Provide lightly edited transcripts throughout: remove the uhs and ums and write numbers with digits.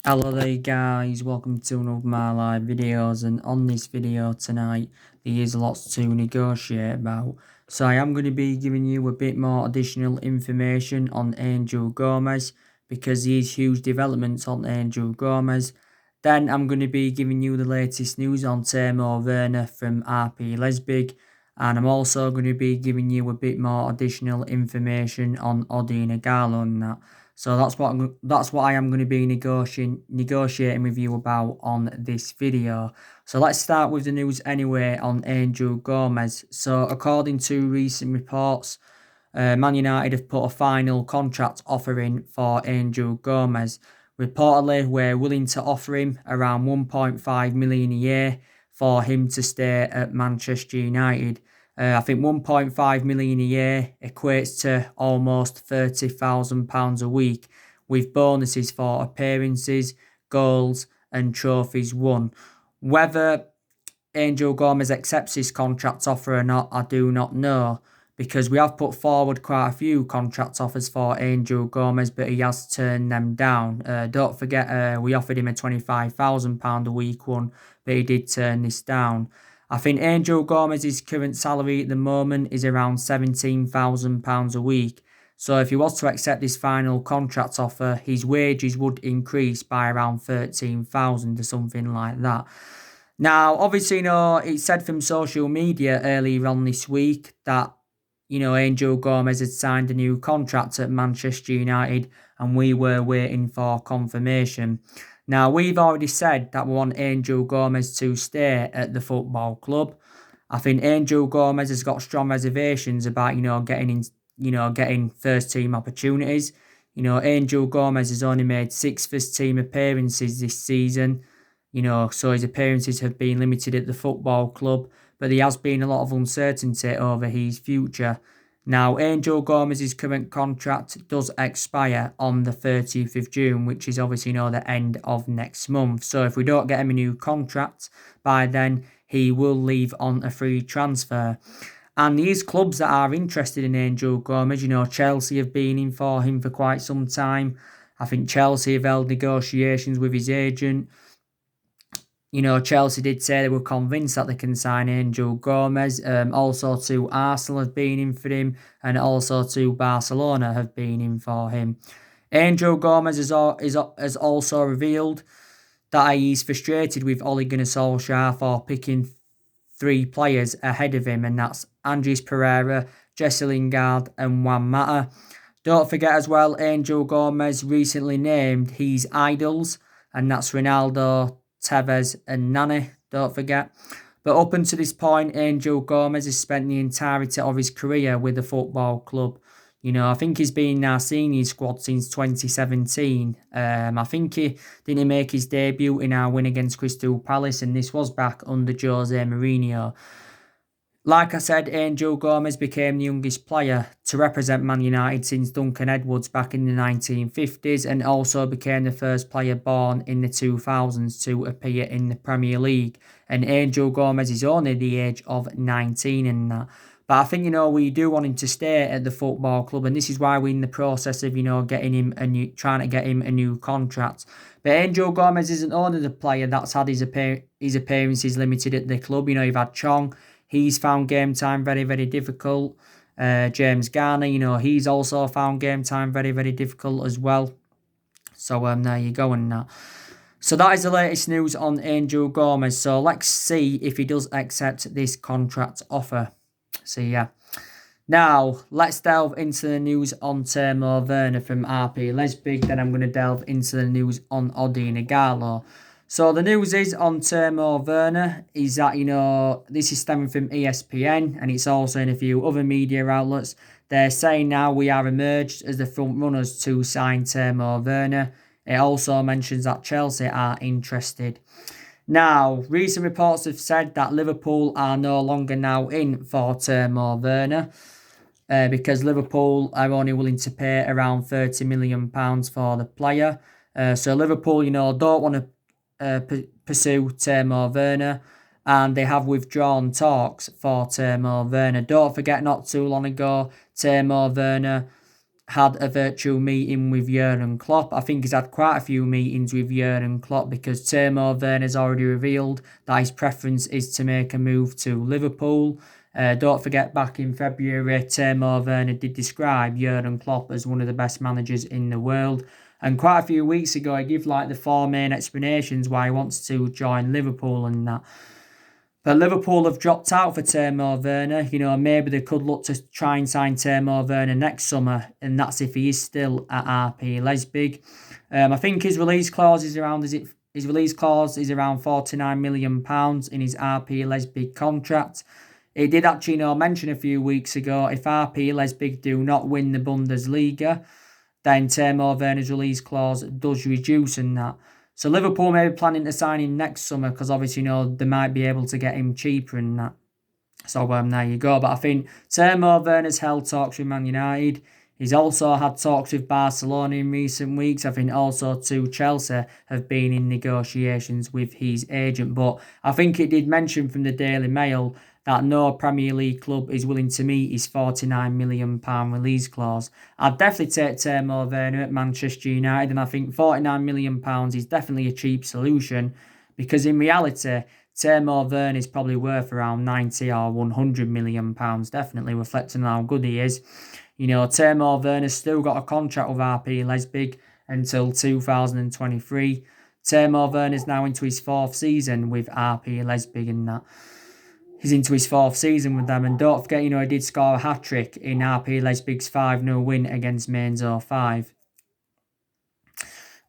Hello there guys, welcome to one of my live videos, and on this video tonight there is lots to negotiate about. So I am going to be giving you a bit more additional information on Angel Gomes because there's huge developments on Angel Gomes. Then I'm going to be giving you the latest news on Werner from RP Leipzig, and I'm also going to be giving you a bit more additional information on Ighalo and that. So that's what I am going to be negotiating with you about on this video. So let's start with the news anyway on Angel Gomes. So according to recent reports, Man United have put a final contract offer in for Angel Gomes. Reportedly, we're willing to offer him around 1.5 million a year for him to stay at Manchester United. I think 1.5 million a year equates to almost £30,000 a week, with bonuses for appearances, goals, and trophies won. Whether Angel Gomes accepts this contract offer or not, I do not know, because we have put forward quite a few contract offers for Angel Gomes, but he has turned them down. Don't forget, we offered him a £25,000 a week one, but he did turn this down. I think Angel Gomes' current salary at the moment is around £17,000 a week. So if he was to accept this final contract offer, his wages would increase by around 13,000 or something like that. Now, obviously, it's said from social media earlier on this week that, Angel Gomes had signed a new contract at Manchester United and we were waiting for confirmation. Now, we've already said that we want Angel Gomes to stay at the football club. I think Angel Gomes has got strong reservations about, getting first team opportunities. Angel Gomes has only made 6 first team appearances this season. So his appearances have been limited at the football club, but there has been a lot of uncertainty over his future. Now, Angel Gomes' current contract does expire on the 30th of June, which is obviously the end of next month. So if we don't get him a new contract by then, he will leave on a free transfer. And these clubs that are interested in Angel Gomes, Chelsea have been in for him for quite some time. I think Chelsea have held negotiations with his agent. Chelsea did say they were convinced that they can sign Angel Gomes. Also to Arsenal have been in for him, and also to Barcelona have been in for him. Angel Gomes has also revealed that he's frustrated with Ole Gunnar Solskjaer for picking 3 players ahead of him, and that's Andres Pereira, Jesse Lingard, and Juan Mata. Don't forget as well, Angel Gomes recently named his idols, and that's Ronaldo, Tevez and Nani, don't forget. But up until this point, Angel Gomes has spent the entirety of his career with the football club. I think he's been in our senior squad since 2017. I think he didn't make his debut in our win against Crystal Palace, and this was back under Jose Mourinho. Like I said, Angel Gomes became the youngest player to represent Man United since Duncan Edwards back in the 1950s, and also became the first player born in the 2000s to appear in the Premier League. And Angel Gomes is only the age of 19 and that. But I think, we do want him to stay at the football club, and this is why we're in the process of, getting him trying to get him a new contract. But Angel Gomes isn't only the player that's had his appearances limited at the club. You've had Chong. He's found game time very, very difficult. James Garner, he's also found game time very, very difficult as well. So there you go. And so that is the latest news on Angel Gomes. So let's see if he does accept this contract offer. So yeah. Now, let's delve into the news on Werner from RP Leipzig. Then I'm going to delve into the news on Ighalo. So the news is on Werner is that, this is stemming from ESPN, and it's also in a few other media outlets. They're saying now we are emerged as the front runners to sign Werner. It also mentions that Chelsea are interested. Now, recent reports have said that Liverpool are no longer now in for Werner. Because Liverpool are only willing to pay around £30 million for the player. So Liverpool, don't want to pursue Werner, and they have withdrawn talks for Werner. Don't forget, not too long ago, Werner had a virtual meeting with Jurgen Klopp. I think he's had quite a few meetings with Jurgen Klopp because Timo Werner's already revealed that his preference is to make a move to Liverpool. Don't forget, back in February, Timo Werner did describe Jurgen Klopp as one of the best managers in the world. And quite a few weeks ago, he gave like the four main explanations why he wants to join Liverpool and that. But Liverpool have dropped out for Timo Werner. Maybe they could look to try and sign Timo Werner next summer, and that's if he is still at RP Leipzig. I think his release clause is around £49 million in his RP Leipzig contract. It did actually mention a few weeks ago if RP Leipzig do not win the Bundesliga, then Timo Werner's release clause does reduce and that. So Liverpool may be planning to sign him next summer because obviously, they might be able to get him cheaper and that. So there you go. But I think Timo Werner's held talks with Man United. He's also had talks with Barcelona in recent weeks. I think also too Chelsea have been in negotiations with his agent. But I think it did mention from the Daily Mail that no Premier League club is willing to meet his £49 million release clause. I'd definitely take Timo Werner at Manchester United, and I think £49 million is definitely a cheap solution because in reality, Timo Werner is probably worth around 90 or £100 million, definitely reflecting on how good he is. Timo Werner's still got a contract with RP Leipzig until 2023. Timo Werner's now into his fourth season with RP Leipzig and that. He's into his fourth season with them. And don't forget, he did score a hat-trick in RP Leipzig's 5-0 win against Mainz 05.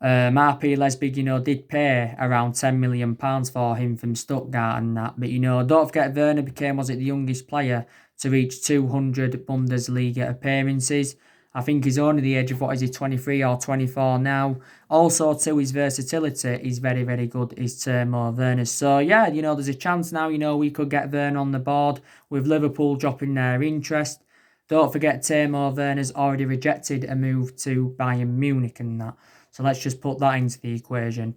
RP Leipzig, did pay around £10 million for him from Stuttgart and that. But, don't forget Werner became, the youngest player to reach 200 Bundesliga appearances. I think he's only the age of, 23 or 24 now. Also, too, his versatility is very, very good, is Timo Werner. So, yeah, there's a chance now, we could get Werner on the board with Liverpool dropping their interest. Don't forget, Timo Werner's already rejected a move to Bayern Munich and that. So, let's just put that into the equation.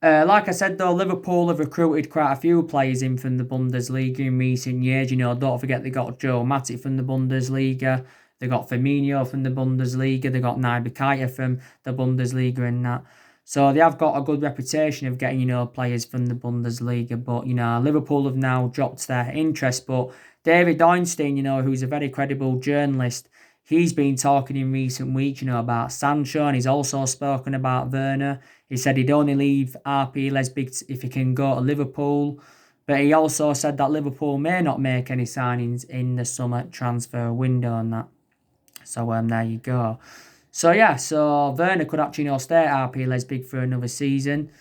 Like I said, though, Liverpool have recruited quite a few players in from the Bundesliga in recent years. Don't forget they got Joe Matip from the Bundesliga. They got Firmino from the Bundesliga. They got Naby Keita from the Bundesliga and that. So they have got a good reputation of getting, players from the Bundesliga. But, Liverpool have now dropped their interest. But David Ornstein, who's a very credible journalist, he's been talking in recent weeks, about Sancho, and he's also spoken about Werner. He said he'd only leave RP Leipzig if he can go to Liverpool. But he also said that Liverpool may not make any signings in the summer transfer window and that. So there you go. So yeah, Werner could actually stay at RP Leipzig for another season.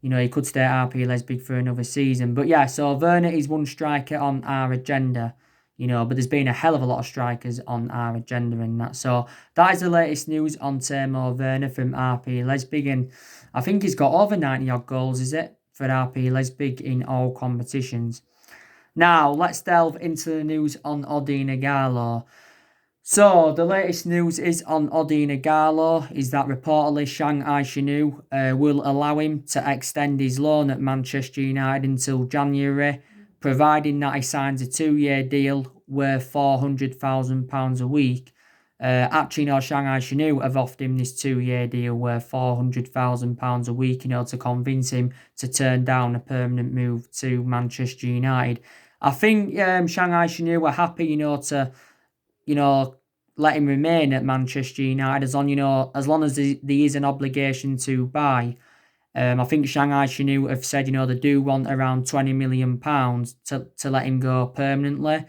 He could stay at RP Leipzig for another season. But yeah, so Werner is one striker on our agenda. But there's been a hell of a lot of strikers on our agenda and that. So that is the latest news on Timo Werner from RP Leipzig. And I think he's got over 90 odd goals, is it, for RP Leipzig in all competitions. Now, let's delve into the news on Ighalo. So, the latest news is on Ighalo is that reportedly Shanghai Shenhua will allow him to extend his loan at Manchester United until January, providing that he signs a 2-year deal worth £400,000 a week. Shanghai Shenhua have offered him this 2-year deal worth £400,000 a week, to convince him to turn down a permanent move to Manchester United. I think Shanghai Shenhua are happy, to let him remain at Manchester United as long as there is an obligation to buy. I think Shanghai Shenhua have said, they do want around £20 million to let him go permanently.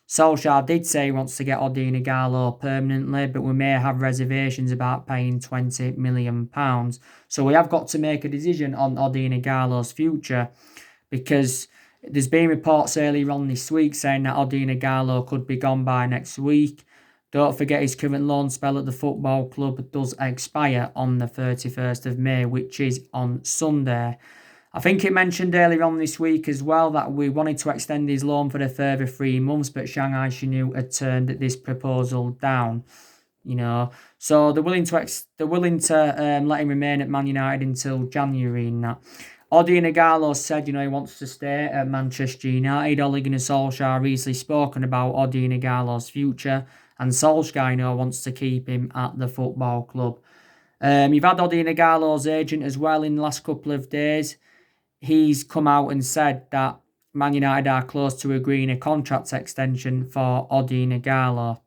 Solskjaer did say he wants to get Ighalo permanently, but we may have reservations about paying £20 million. So we have got to make a decision on Ighalo's future, because there's been reports earlier on this week saying that Ighalo could be gone by next week. Don't forget his current loan spell at the football club does expire on the 31st of May, which is on Sunday. I think it mentioned earlier on this week as well that we wanted to extend his loan for a further 3 months, but Shanghai Shenhua had turned this proposal down. So they're willing to let him remain at Man United until January and that. Ighalo said, he wants to stay at Manchester United. Ole Gunnar Solskjaer recently spoken about Ighalo's future, and Solskjaer, wants to keep him at the football club. You've had Ighalo's agent as well in the last couple of days. He's come out and said that Man United are close to agreeing a contract extension for Ighalo.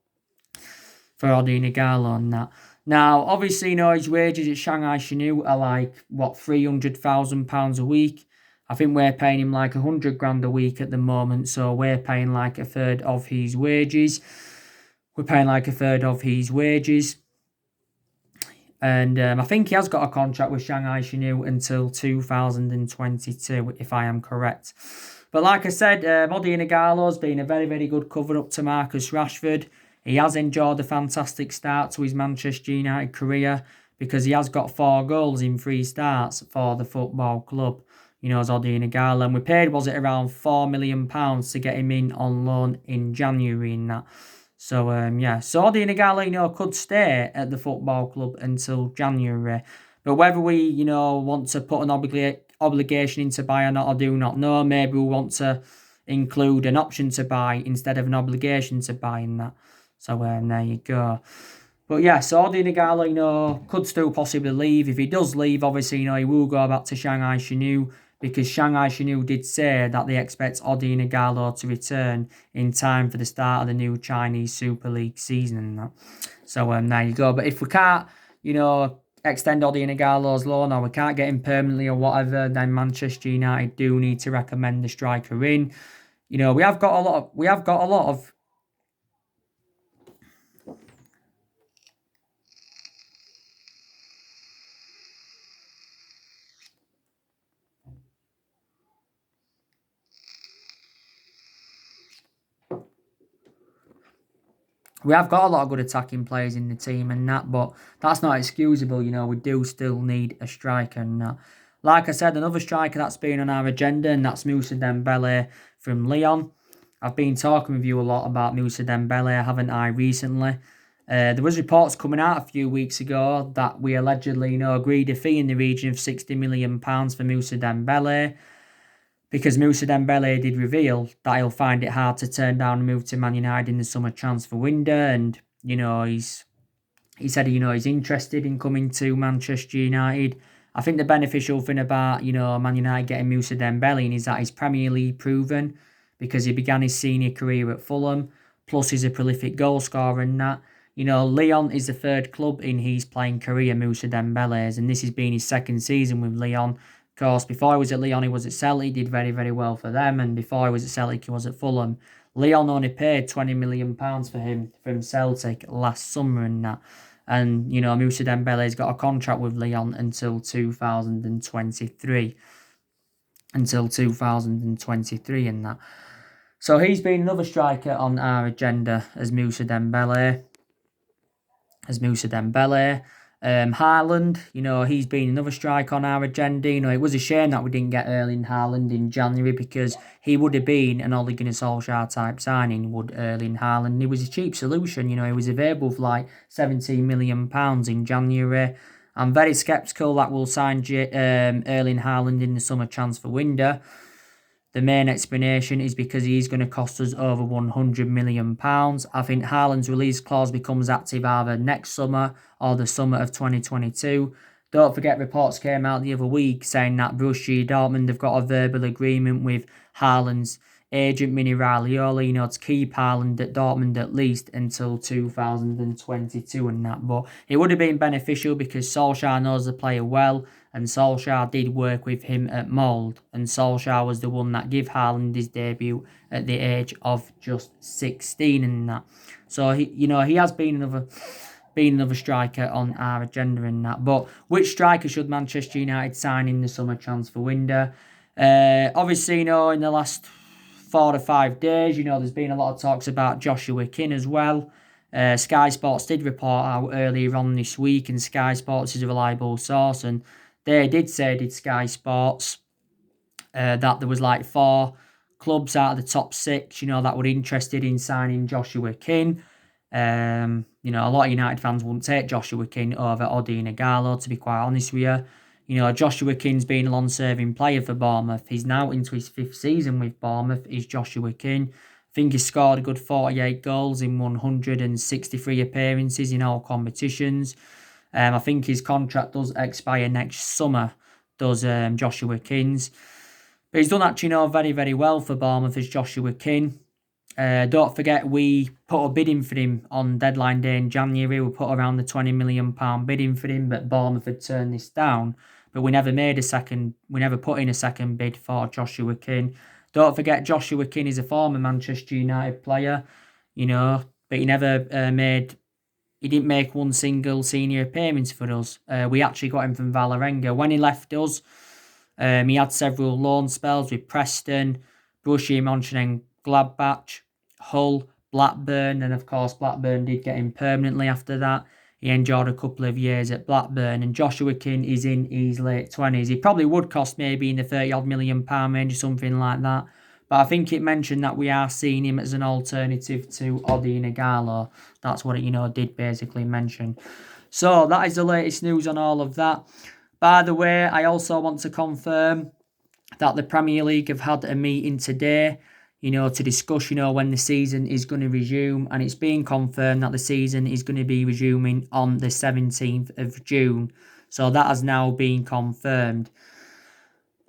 And that. Now, obviously, his wages at Shanghai Shenhua are like, £300,000 a week. I think we're paying him like 100 grand a week at the moment, so we're paying like a third of his wages. And I think he has got a contract with Shanghai Shenhua until 2022, if I am correct. But like I said, Ighalo's been a very, very good cover-up to Marcus Rashford. He has enjoyed a fantastic start to his Manchester United career because he has got 4 goals in 3 starts for the football club. As Ighalo. And we paid, was it around £4 million to get him in on loan in January and that. So, So Ighalo, could stay at the football club until January. But whether we, want to put an obligation into buy or not, I do not know. Maybe we want to include an option to buy instead of an obligation to buy in that. So, there you go. But yeah, so Ighalo, could still possibly leave. If he does leave, obviously, he will go back to Shanghai Shenhua, because Shanghai Shenhua did say that they expect Ighalo to return in time for the start of the new Chinese Super League season and that. So there you go. But if we can't, extend Ighalo's loan, or we can't get him permanently or whatever, then Manchester United do need to recommend the striker in. We have got a lot of We have got a lot of good attacking players in the team and that, but that's not excusable, we do still need a striker and that. Like I said, another striker that's been on our agenda, and that's Moussa Dembele from Lyon. I've been talking with you a lot about Moussa Dembele, haven't I, recently? There was reports coming out a few weeks ago that we allegedly, agreed a fee in the region of £60 million for Moussa Dembele, because Moussa Dembele did reveal that he'll find it hard to turn down a move to Man United in the summer transfer window. And, he said, he's interested in coming to Manchester United. I think the beneficial thing about, Man United getting Moussa Dembele is that he's Premier League proven, because he began his senior career at Fulham, plus he's a prolific goal scorer and that. Lyon is the 3rd club in his playing career, Moussa Dembele's, and this has been his 2nd season with Lyon. Of course, before he was at Lyon, he was at Celtic. He did very, very well for them. And before he was at Celtic, he was at Fulham. Lyon only paid £20 million for him from Celtic last summer and that. And, Moussa Dembele's got a contract with Lyon until 2023. Until 2023 and that. So he's been another striker on our agenda as Moussa Dembele. Haaland, he's been another strike on our agenda. It was a shame that we didn't get Erling Haaland in January, because he would have been an Ole Gunnar Solskjaer type signing, would Erling Haaland. It was a cheap solution, he was available for like £17 million in January. I'm very sceptical that we'll sign Erling Haaland in the summer transfer window. The main explanation is because he's going to cost us over £100 million. I think Haaland's release clause becomes active either next summer or the summer of 2022. Don't forget, reports came out the other week saying that Borussia Dortmund have got a verbal agreement with Haaland's agent, Mini Raiola, to keep Haaland at Dortmund at least until 2022 and that. But it would have been beneficial because Solskjaer knows the player well, and Solskjaer did work with him at Molde, and Solskjaer was the one that gave Haaland his debut at the age of just 16 and that. So he has been another striker on our agenda in that. But which striker should Manchester United sign in the summer transfer window? Obviously, in the last 4 to 5 days, there's been a lot of talks about Joshua King as well. Sky Sports did report out earlier on this week, and Sky Sports is a reliable source, and they did say, Sky Sports, that there was like 4 clubs out of the top 6, that were interested in signing Joshua King. A lot of United fans wouldn't take Joshua King over Ighalo, to be quite honest with you. Joshua King's been a long-serving player for Bournemouth. He's now into his 5th season with Bournemouth, is Joshua King. think he scored a good 48 goals in 163 appearances in all competitions. I think his contract does expire next summer, does Joshua King's. But he's done actually, very, very well for Bournemouth as Joshua King. Don't forget, we put a bid in for him on deadline day in January. We put around the £20 million bid in for him, but Bournemouth had turned this down. But we never put in a second bid for Joshua King. Don't forget, Joshua King is a former Manchester United player, but he didn't make one single senior appearance for us. We actually got him from Vålerenga. When he left us, he had several loan spells with Preston, Borussia Mönchengladbach, Hull, Blackburn, and of course Blackburn did get him permanently after that. He enjoyed a couple of years at Blackburn, and Joshua King is in his late 20s. He probably would cost maybe in the £30-odd million range or something like that. But I think it mentioned that we are seeing him as an alternative to Ighalo. That's what it, did basically mention. So that is the latest news on all of that. By the way, I also want to confirm that the Premier League have had a meeting today, to discuss, when the season is going to resume. And it's being confirmed that the season is going to be resuming on the 17th of June. So that has now been confirmed.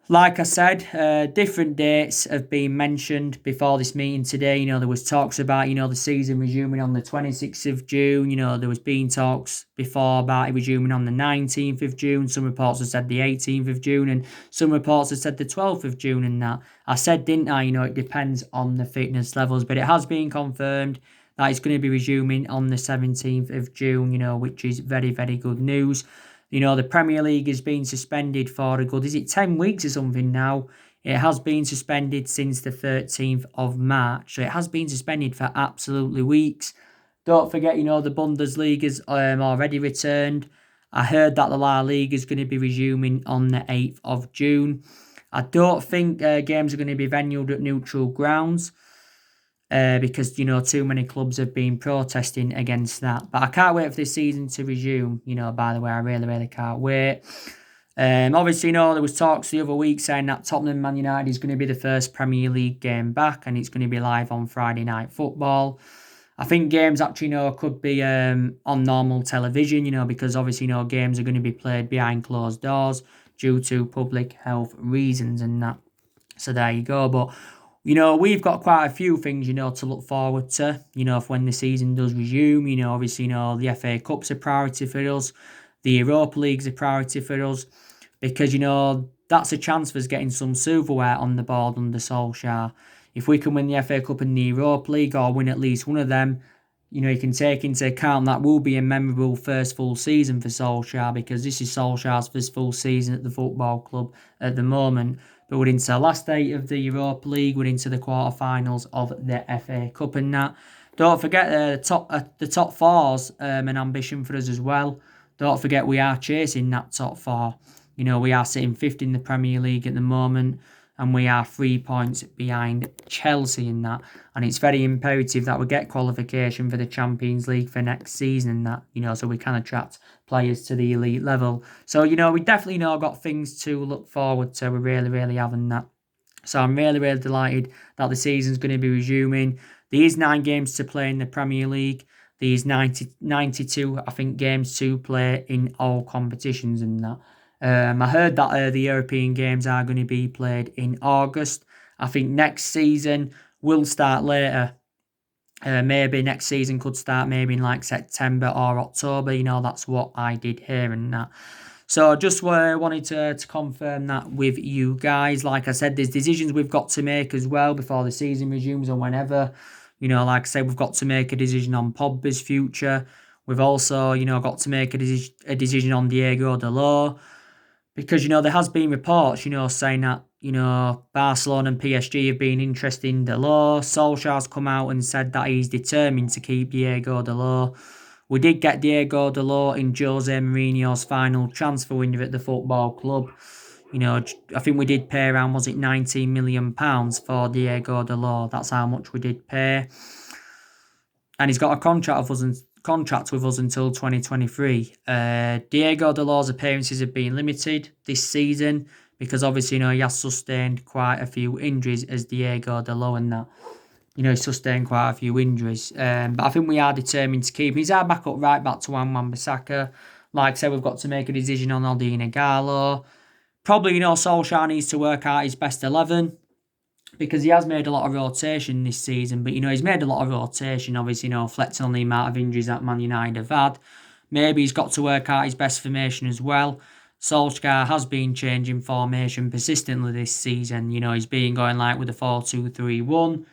Like I said, different dates have been mentioned before this meeting today. There was talks about, the season resuming on the 26th of June. There was been talks before about it resuming on the 19th of June. Some reports have said the 18th of June, and some reports have said the 12th of June and that. I said, didn't I, it depends on the fitness levels, but it has been confirmed that it's going to be resuming on the 17th of June, which is very, very good news. The Premier League has been suspended for a good, is it 10 weeks or something now? It has been suspended since the 13th of March. So it has been suspended for absolutely weeks. Don't forget, the Bundesliga has already returned. I heard that the La Liga is going to be resuming on the 8th of June. I don't think games are going to be venued at neutral grounds. Because, too many clubs have been protesting against that. But I can't wait for this season to resume, by the way, I really, really can't wait. Obviously, there was talks the other week saying that Tottenham Man United is going to be the first Premier League game back, and it's going to be live on Friday Night Football. I think games actually, could be on normal television, because obviously, games are going to be played behind closed doors due to public health reasons and that. So there you go. But we've got quite a few things, to look forward to, if when the season does resume. Obviously, the FA Cup's a priority for us. The Europa League's a priority for us. Because, that's a chance for us getting some silverware on the board under Solskjaer. If we can win the FA Cup and the Europa League, or win at least one of them, you can take into account that will be a memorable first full season for Solskjaer, because this is Solskjaer's first full season at the football club at the moment. But we're into the last 8 of the Europa League, we're into the quarterfinals of the FA Cup and that. Don't forget the top four's an ambition for us as well. Don't forget we are chasing that top four. We are sitting 5th in the Premier League at the moment, and we are 3 points behind Chelsea in that. And it's very imperative that we get qualification for the Champions League for next season and that, so we can attract players to the elite level. So, we definitely got things to look forward to. We really, really haven't that. So I'm really, really delighted that the season's going to be resuming. There is 9 games to play in the Premier League. There's 92, I think, games to play in all competitions and that. I heard that the European games are going to be played in August. I think next season will start later. Maybe next season could start maybe in like September or October. That's what I did hear and that. So just wanted to confirm that with you guys. Like I said, there's decisions we've got to make as well before the season resumes or whenever. Like I said, we've got to make a decision on Pogba's future. We've also, got to make a decision on Diego Dalot. Because, there has been reports, saying that, Barcelona and PSG have been interested in Dalot. Solskjaer's come out and said that he's determined to keep Diego Dalot. We did get Diego Dalot in Jose Mourinho's final transfer window at the football club. I think we did pay around, was it £19 million for Diego Dalot? That's how much we did pay. And he's got a contract with us until 2023. Diego Dalot's appearances have been limited this season because obviously, he has sustained quite a few injuries as Diego Dalot and that. He's sustained quite a few injuries. But I think we are determined to keep him. He's our backup right back to Wan-Bissaka. Like I said, we've got to make a decision on Ighalo. Probably, Solskjaer needs to work out his best 11 because he has made a lot of rotation this season. But, he's made a lot of rotation, obviously, reflecting on the amount of injuries that Man United have had. Maybe he's got to work out his best formation as well. Solskjaer has been changing formation persistently this season. He's been going like with a 4-2-3-1.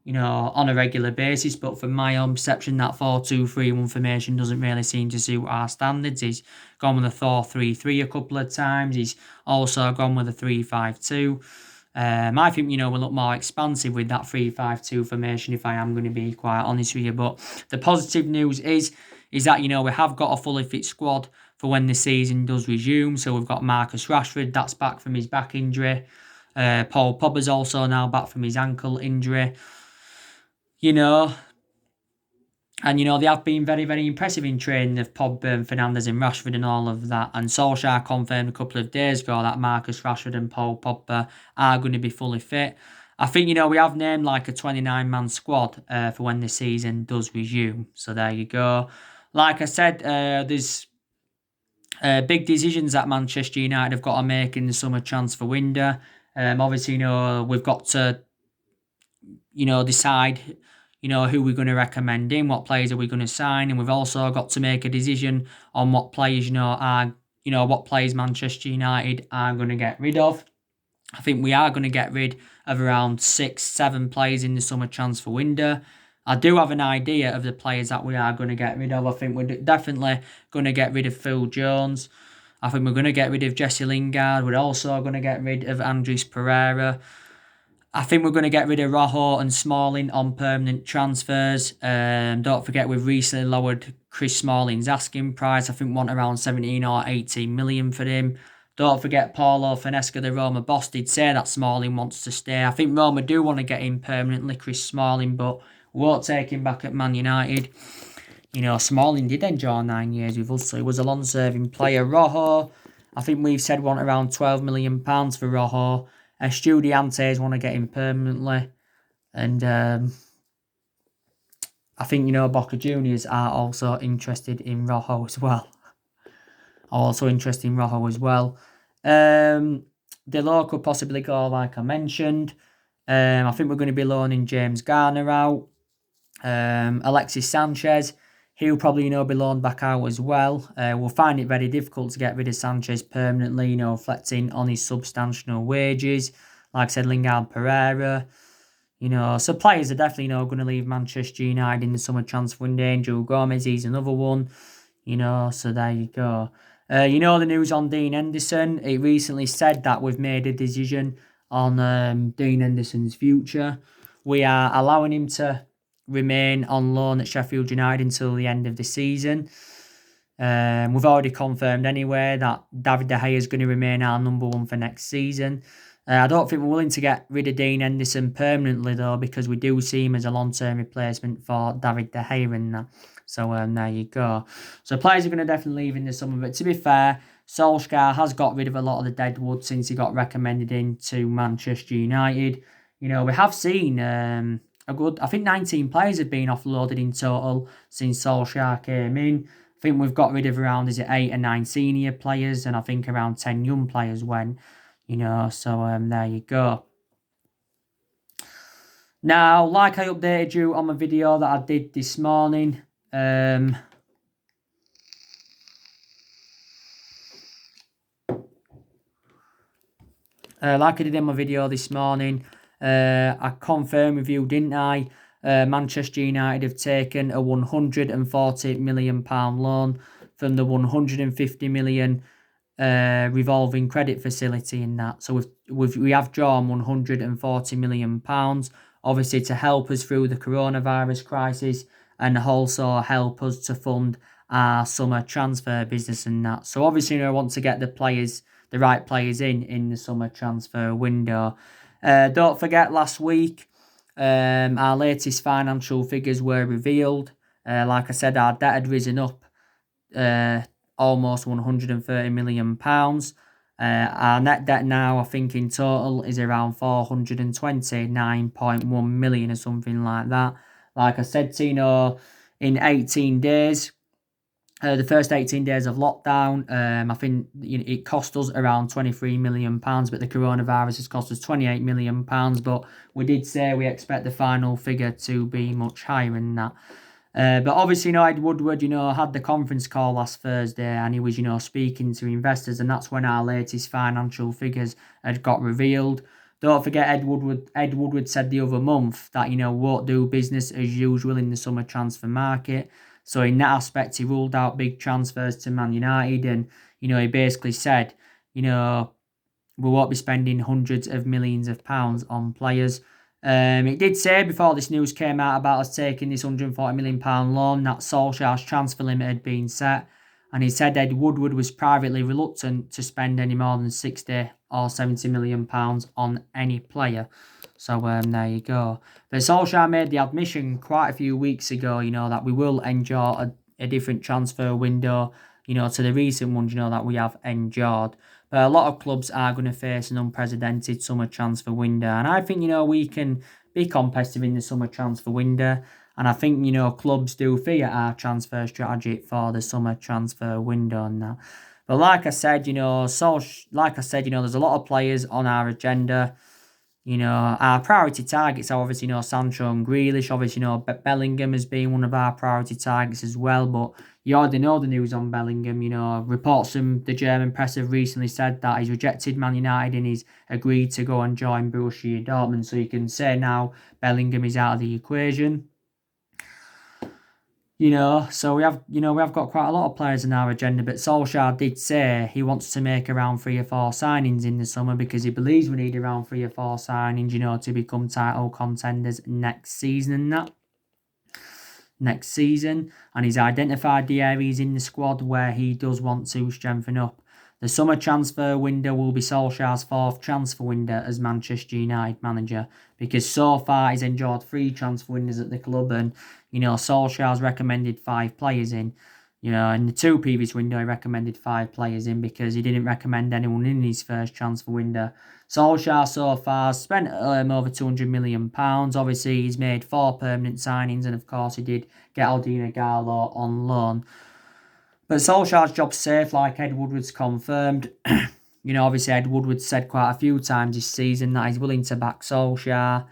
On a regular basis. But from my own perception, that 4-2-3-1 formation doesn't really seem to suit our standards. He's gone with a 4-3-3 a couple of times. He's also gone with a 3-5-2. I think, we'll look more expansive with that 3-5-2 formation, if I am going to be quite honest with you. But the positive news is that, we have got a fully fit squad for when the season does resume. So we've got Marcus Rashford, that's back from his back injury. Paul Pogba's also now back from his ankle injury. And, they have been very, very impressive in training of Pogba and Fernandes and Rashford and all of that. And Solskjaer confirmed a couple of days ago that Marcus Rashford and Paul Pogba are going to be fully fit. I think, we have named like a 29-man squad for when the season does resume. So there you go. Like I said, there's big decisions that Manchester United have got to make in the summer transfer window. Obviously, we've got to decide, who we're going to recommend in, what players are we going to sign, and we've also got to make a decision on what players, what players Manchester United are going to get rid of. I think we are going to get rid of around 6-7 players in the summer transfer window. I do have an idea of the players that we are going to get rid of. I think we're definitely going to get rid of Phil Jones. I think we're going to get rid of Jesse Lingard. We're also going to get rid of Andres Pereira. I think we're going to get rid of Rojo and Smalling on permanent transfers. Don't forget we've recently lowered Chris Smalling's asking price. I think we want around 17 or 18 million for him. Don't forget Paulo Finesca, the Roma boss, did say that Smalling wants to stay. I think Roma do want to get him permanently, Chris Smalling, but won't take him back at Man United. Smalling did enjoy 9 years with us, so he was a long-serving player. Rojo, I think we've said want around £12 million for Rojo. Estudiantes want to get him permanently. And I think, Boca Juniors are also interested in Rojo as well. Delo could possibly go, like I mentioned. I think we're going to be loaning James Garner out. Alexis Sanchez, he'll probably, be loaned back out as well. We'll find it very difficult to get rid of Sanchez permanently, reflecting on his substantial wages. Like I said, Lingard, Pereira. So players are definitely, going to leave Manchester United in the summer transfer window. Gomes, he's another one. So there you go. The news on Dean Henderson. It recently said that we've made a decision on Dean Henderson's future. We are allowing him to remain on loan at Sheffield United until the end of the season. We've already confirmed anyway that David De Gea is going to remain our number one for next season. I don't think we're willing to get rid of Dean Henderson permanently though, because we do see him as a long-term replacement for David De Gea and that. So there you go. So players are going to definitely leave in the summer. But to be fair, Solskjaer has got rid of a lot of the dead wood since he got recommended into Manchester United. We have seen a good, I think 19 players have been offloaded in total since Solskjaer came in. I think we've got rid of around, 8 or 9 senior players, and I think around 10 young players went, so there you go. Now, like I updated you on my video that I did this morning, like I did in my video this morning, I confirmed with you, didn't I? Manchester United have taken a £140 million loan from the £150 million revolving credit facility in that. So we have drawn £140 million, obviously to help us through the coronavirus crisis and also help us to fund our summer transfer business and that. So obviously I want to get the right players in the summer transfer window. Don't forget last week, our latest financial figures were revealed. Like I said, our debt had risen up almost £130 million. Our net debt now, I think in total, is around 429.1 million or something like that. Like I said, Tino, in 18 days, the first 18 days of lockdown, I think it cost us around £23 million, but the coronavirus has cost us £28 million. But we did say we expect the final figure to be much higher than that. But obviously, Ed Woodward, had the conference call last Thursday and he was, speaking to investors, and that's when our latest financial figures had got revealed. Don't forget, Ed Woodward said the other month that, won't do business as usual in the summer transfer market. So in that aspect, he ruled out big transfers to Man United, and, he basically said, we won't be spending hundreds of millions of pounds on players. It did say before this news came out about us taking this £140 million loan that Solskjaer's transfer limit had been set, and he said Ed Woodward was privately reluctant to spend any more than 60 or 70 million pounds on any player. So there you go. But Solskjaer made the admission quite a few weeks ago, that we will enjoy a different transfer window, to the recent ones, that we have endured. But a lot of clubs are going to face an unprecedented summer transfer window. And I think, we can be competitive in the summer transfer window. And I think, clubs do fear our transfer strategy for the summer transfer window and that. But like I said, there's a lot of players on our agenda. Our priority targets are obviously, Sancho and Grealish. Obviously, Bellingham has been one of our priority targets as well. But you already know the news on Bellingham. Reports from the German press have recently said that he's rejected Man United and he's agreed to go and join Borussia Dortmund. So you can say now Bellingham is out of the equation. So we have got quite a lot of players in our agenda, but Solskjaer did say he wants to make around 3 or 4 signings in the summer because he believes we need around 3 or 4 signings, to become title contenders next season and he's identified the areas in the squad where he does want to strengthen up. The summer transfer window will be Solskjaer's 4th transfer window as Manchester United manager, because so far he's enjoyed 3 transfer windows at the club, and Solskjaer's recommended 5 players in. In the 2 previous window, he recommended 5 players in because he didn't recommend anyone in his first transfer window. Solskjaer so far spent over £200 million. Obviously, he's made 4 permanent signings, and of course, he did get Ighalo on loan. But Solskjaer's job's safe, like Ed Woodward's confirmed. Obviously, Ed Woodward said quite a few times this season that he's willing to back Solskjaer.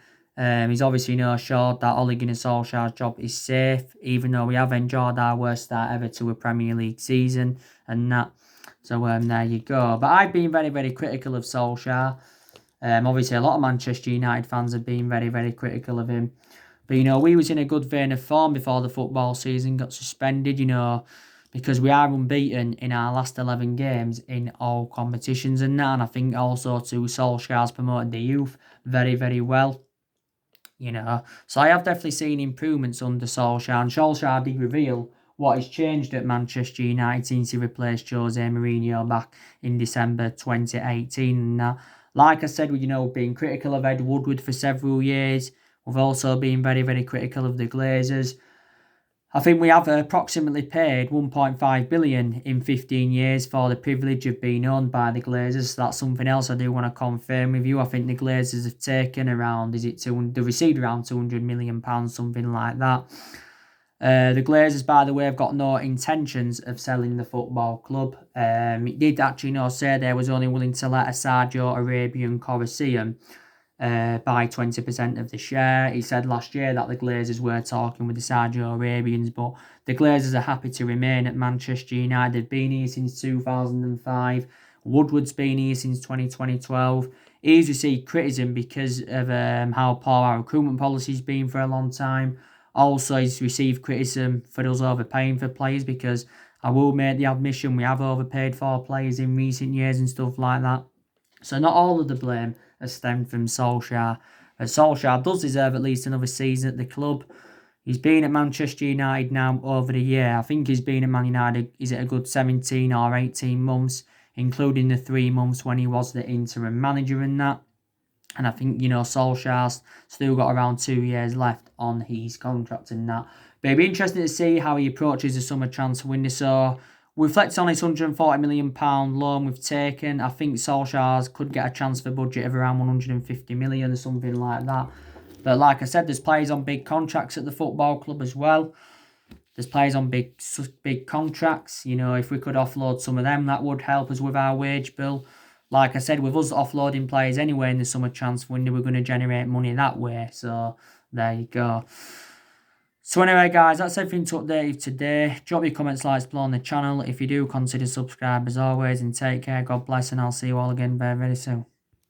He's obviously assured that Ole Gunnar Solskjaer's job is safe, even though we have enjoyed our worst start ever to a Premier League season and that. So there you go. But I've been very, very critical of Solskjaer. Obviously, a lot of Manchester United fans have been very, very critical of him. But, we was in a good vein of form before the football season got suspended, because we are unbeaten in our last 11 games in all competitions and that. And I think also too, Solskjaer's promoted the youth very, very well. So I have definitely seen improvements under Solskjaer, and Solskjaer did reveal what has changed at Manchester United since he replaced Jose Mourinho back in December 2018. And like I said, we've been critical of Ed Woodward for several years. We've also been very, very critical of the Glazers. I think we have approximately paid 1.5 billion in 15 years for the privilege of being owned by the Glazers. So that's something else I do want to confirm with you. I think the Glazers have taken around, they received around £200 million, something like that. The Glazers, by the way, have got no intentions of selling the football club. It did actually say they was only willing to let a Saudi Arabian Colosseum buy 20% of the share. He said last year that the Glazers were talking with the Saudi Arabians, but the Glazers are happy to remain at Manchester United. They've been here since 2005. Woodward's been here since 2012. He's received criticism because of how poor our recruitment policy's been for a long time. Also, he's received criticism for us overpaying for players, because I will make the admission we have overpaid for players in recent years and stuff like that. So not all of the blame has stemmed from Solskjaer. But Solskjaer does deserve at least another season at the club. He's been at Manchester United now over the year. I think he's been at Man United, is it a good 17 or 18 months, including the 3 months when he was the interim manager and that. And I think, Solskjaer's still got around 2 years left on his contract and that. But it'd be interesting to see how he approaches the summer transfer window. So we reflect on this £140 million loan we've taken. I think Solskjaer's could get a transfer budget of around 150 million or something like that. But like I said, there's players on big contracts at the football club as well. There's players on big contracts. You know, if we could offload some of them, that would help us with our wage bill. Like I said, with us offloading players anyway in the summer transfer window, we're going to generate money that way. So there you go. So anyway, guys, that's everything to update you today. Drop your comments, likes below on the channel. If you do, consider subscribe as always. And take care. God bless, and I'll see you all again very, very soon.